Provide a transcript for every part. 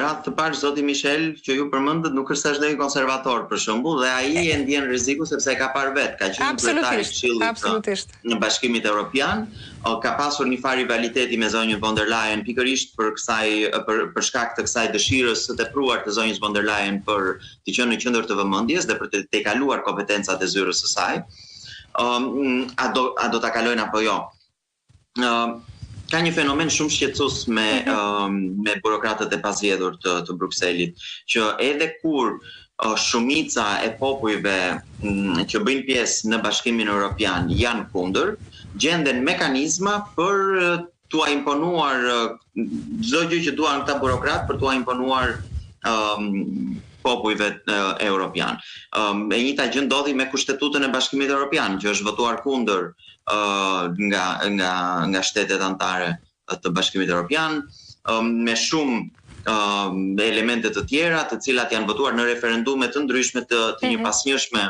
radhë të parë zoti Michel që ju përmendët nuk është as ndonjë konservator për shembull dhe ai e ndjen rreziku sepse e ka parë vet, ka qenë kryetari i Këshillit në Bashkimit Evropian, ka pasur një farë rivaliteti me zonjën von der Leyen pikërisht për shkak të kësaj dëshirës së tepruar të zonjës von der Leyen për të qenë në qendër të vëmendjes dhe për të tejkaluar kompetencat e zyrës së saj. A do ta kalojnë apo jo? Ka një fenomen shumë shqetësues me burokratët e pazgjedhur të Brukselit, që edhe kur shumica e popujve që bëjnë pjesë në Bashkimin Evropian janë kundër, gjenden mekanizma për t'u imponuar çdo gjë që duan këta burokrat për t'u imponuar popujve evropian. E njëjta gjë ndodhi me kushtetutën e Bashkimit Evropian, që është votuar kundër nga shtetet anëtare të Bashkimit Evropian, me shumë elemente të tjera, të cilat janë votuar në referendume të ndryshme të njëpasnjëshme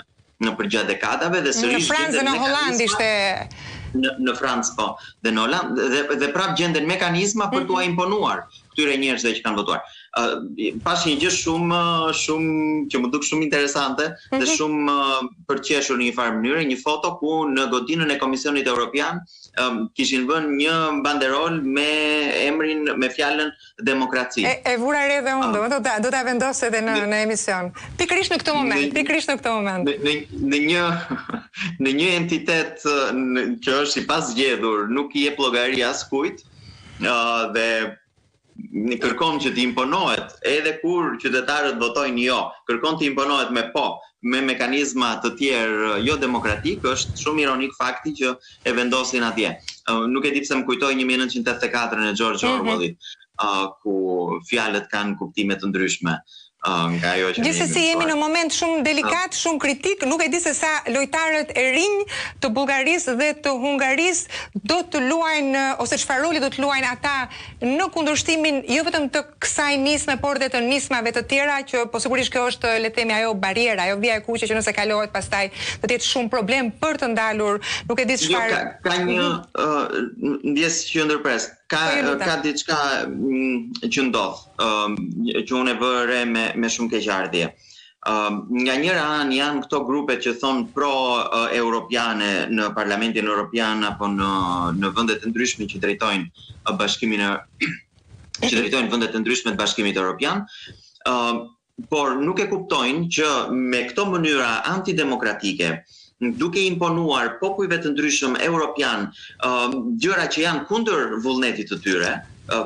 në përgjatë dekadave dhe sërish në Francë dhe në Holland ishte në Francë po, dhe në Holland dhe prap gjenden mekanizma për t'u imponuar këtyre njerëzve që kanë votuar. Pash një gjë shumë që më duk shumë interesante dhe shumë përqeshur në një farë mënyrë, një foto ku në godinën e Komisionit Evropian kishin vënë një banderol me emrin, me fjalën demokraci. E vura re dhe unë, do ta vendos edhe në emision. Pikërisht në këtë moment. Në një entitet që është i pasgjedhur, nuk i jep llogari askujt dhe kërkon që t'imponohet, edhe kur qytetarët votojnë jo, kërkon t'imponohet me mekanizma të tjerë jo demokratik, është shumë ironik fakti që e vendosin atje. Nuk e di pse më kujtoi 1984 në George Orwellit, ku fjalët kanë kuptime të ndryshme. Gjithsesi jemi në moment shumë delikat, shumë kritik, nuk e di se sa lojtarët e rinj të Bullgarisë dhe të Hungarisë do të luajnë ose çfarë roli do të luajnë ata në kundërshtimin jo vetëm të kësaj nisme, por dhe të nismave të tjera që po sigurisht kjo është le të themi ajo bariera, ajo vija e kuqe që nëse kalohet pastaj do të jetë shumë problem për të ndalur, nuk e di çfarë. Ka një ndjesë që ndërpres. Ka diçka që ndodh, që unë e vëre me shumë keqardhje. Nga njëra anë janë këto grupe që thonë pro-europiane në Parlamentin Evropian apo në vendet e ndryshme që drejtojnë Bashkimin që drejtojnë vendet e ndryshme të Bashkimit Evropian, por nuk e kuptojnë që me këto mënyra antidemokratike duke imponuar popujve të ndryshëm europian gjëra që janë kundër vullnetit të tyre,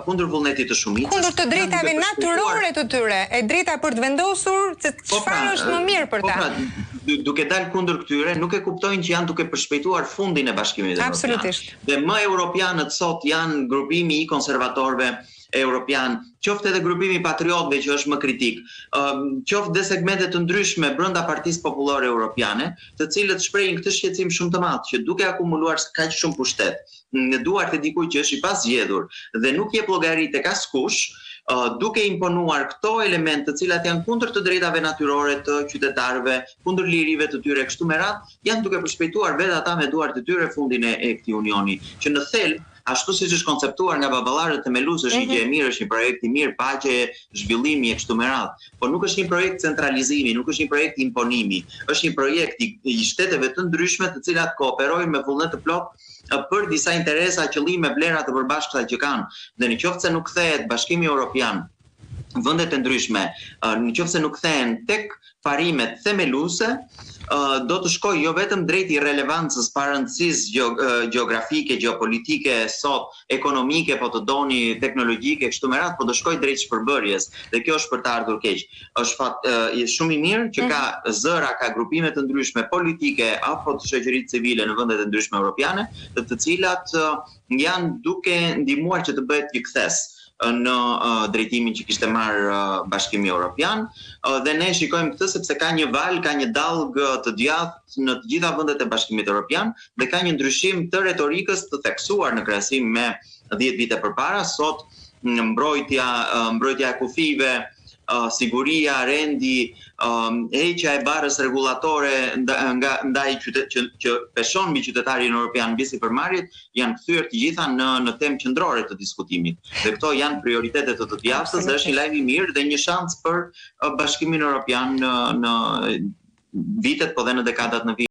kundër vullnetit të shumicës, kundër të drejtave natyrore të tyre, e drejta për të vendosur se çfarë është më mirë për ta. Duke dalë kundër këtyre, nuk e kuptojnë që janë duke përshpejtuar fundin e Bashkimit Evropian. Absolutisht. Dhe më europianët sot janë grupimi i konservatorëve europian, qoftë edhe grupimi patriotëve që është më kritik, qoftë dhe segmente të ndryshme brenda Partisë Popullore Europiane, të cilët shprehin këtë shqetësim shumë të madh që duke akumuluar kaq shumë pushtet në duart e dikujt që është i pasgjedhur dhe nuk jep llogari tek askush, duke imponuar këto elemente të cilat janë kundër të drejtave natyrore të qytetarëve, kundër lirive të tyre kështu me radhë, janë duke përshpejtuar vetë ata me duart e tyre fundin e këtij unioni, që në thelb ashtu siç është konceptuar nga baballarët themelus është një gjë e mirë, është një projekt i mirë, paqe, zhvillimi e kështu me radhë, por nuk është një projekt centralizimi, nuk është një projekt imponimi, është një projekt i shteteve të ndryshme të cilat kooperojnë me vullnet të plotë për disa interesa, qëllime, vlera të përbashkëta që kanë. Dhe nëse nuk kthehet Bashkimi Evropian, vendet e ndryshme, nëse nuk kthehen tek parimet themeluese, do të shkojë jo vetëm drejt irrelevancës, parëndësisë gjeografike, gjeopolitike, sot ekonomike, po të doni teknologjike, kështu me radhë, po do shkojë drejt shpërbërjes. Dhe kjo është për të ardhur keq. Është fat shumë i mirë që ka zëra, ka grupime të ndryshme politike apo të shoqërisë civile në vendet e ndryshme europiane, të cilat janë duke ndihmuar që të bëhet një kthes në drejtimin që kishte marrë Bashkimi Evropian dhe ne shikojmë këtë sepse ka një val, ka një dallg të djathtë në të gjitha vendet e Bashkimit Evropian dhe ka një ndryshim të retorikës të theksuar në krahasim me 10 vite përpara. Sot mbrojtja e kufive, siguria, rendi, heqja e barrës rregullatore ndaj që peshon mbi qytetarin evropian mbi sipërmarrjet, janë kthyer të gjitha në temë qendrore të diskutimit. Dhe këto janë prioritetet të javës dhe është një lajm i mirë dhe një shans për Bashkimin Evropian në vitet, po dhe në dekadat në vijim.